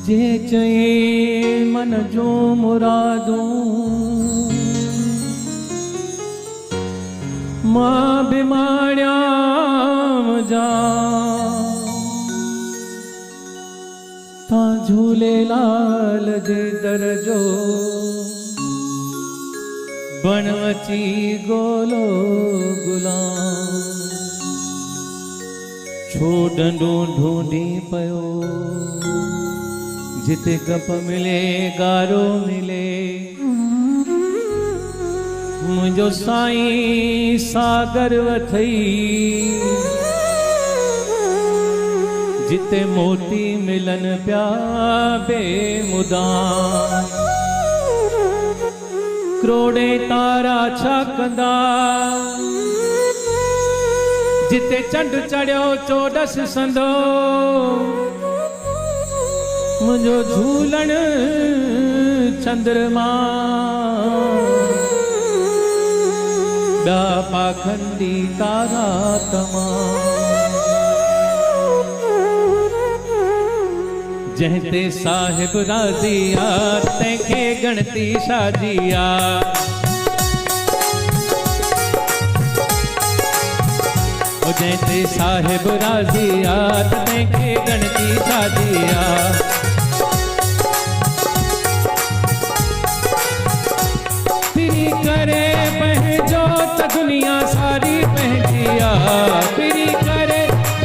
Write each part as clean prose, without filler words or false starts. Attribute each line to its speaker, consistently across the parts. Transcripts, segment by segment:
Speaker 1: जे चई मन जो मुरादूं मां बिमाड़ियाम जा ता झूलेलाल जे दर जो बण अची गोलो गुलाम छो डंडो ढूंढी पयो जिते गप मिले गारो मिले मुझो साईं सागर वथई जिते मोती मिलन प्या बेमुदाम करोड़े तारा छा कंदा जिते चंड चढ़ियो चोडस संदो मुझो झूलन चंद्रमा ॿिया पाखंडी तारा तमाम जंहिं ते साहिब राज़िया तंहिंखे गणती शादिया जंहिं ते साहिब राज़िया तंहिंखे गणती शादिया फिरी करे पंहिंजो त दुनिया सारी पंहिंजिया फिरी करे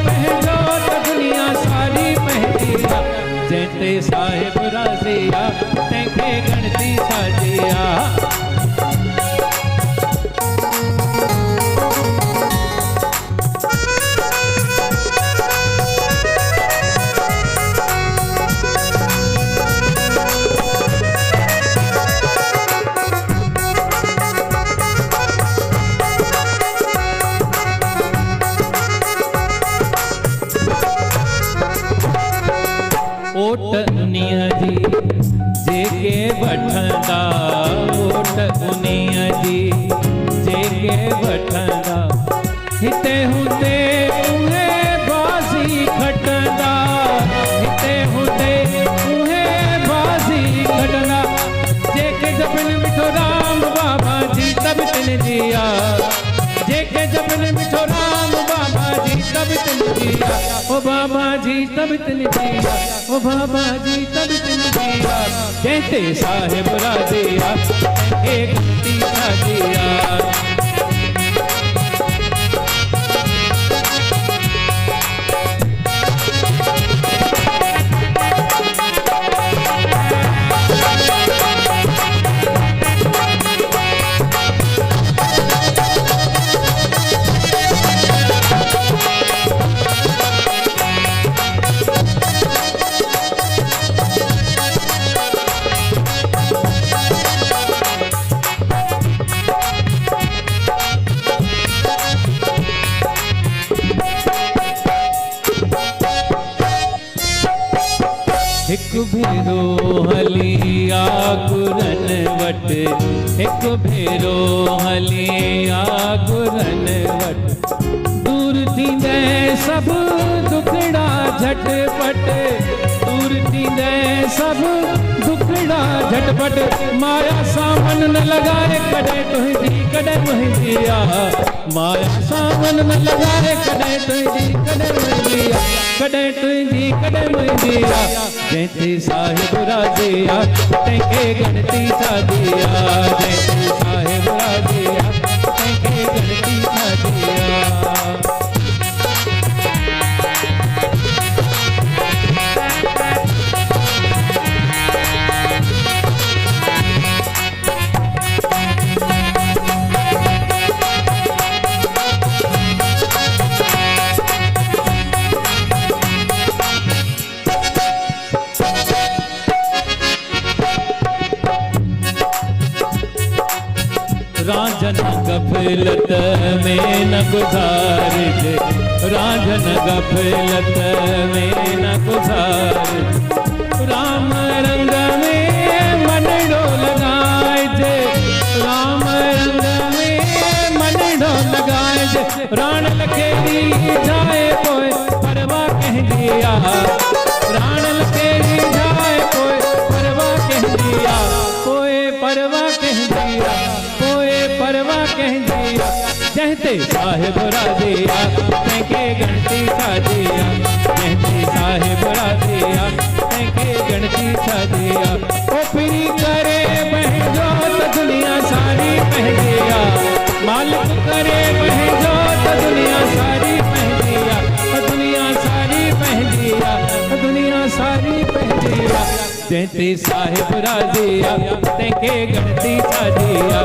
Speaker 1: पंहिंजो त दुनिया सारी पंहिंजिया जंहिं ते साहिब राज़िया तंहिंखे गणती शादिया ओट उन्हीअ जी जेके वठंदा ओट उन्हीअ जी जेके वठंदा हिते हुते उहे बाज़ी खटंदा हिते हुते उहे बाज़ी खटंदा जेके जबन मिठो राम बाबा जी तब तिन जिया जेके जबन मिठो राम बाबा जी तब तिन जिया ओ बाबा जी तब तिन जिया ओ बाबा जी तब तिन जिया जंहिं ते साहिब राज़िया तंहिंखे गणती शादिया हिक भेरो हली आगुरन वट हिक भेरो हली आगुरन वट दूर थींदे सब दुखड़ा झटपट दूर थींदे सब दुखड़ा झटपट माया सामन न लगाए कॾहिं तुंहिंजी कॾहिं मुंहिंजी माया सामन न लगाए कॾहिं तुंहिंजी कॾहिं मुंहिंजी कॾहिं तुंहिंजी कॾहिं मुंहिंजी जंहिं ते साहिब राज़िया तंहिंखे गणती शादिया जंहिं ते साहिब राज़िया तंहिंखे गणती शादिया रांझन गफलत में न गुज़ारिज रांझन गफलत में न गुज़ारिज राम रंग में मनड़ो लगाइज राम रंग में मनड़ो लगाइज राण लखेड़ी जाए पोए परवा कह दिया राण लखेड़ी जाए जहते साहिब राजिया तैके गणती छाजिया जहते साहिब राजिया तैके गणती छाजिया ओ फिरी करे बहजो तो दुनिया सारी पहजिया मालिक करे बहजो तो दुनिया सारी पहजिया दुनिया सारी पहजिया दुनिया सारी पहजिया जहते साहिब राजिया तैके गणती छाजिया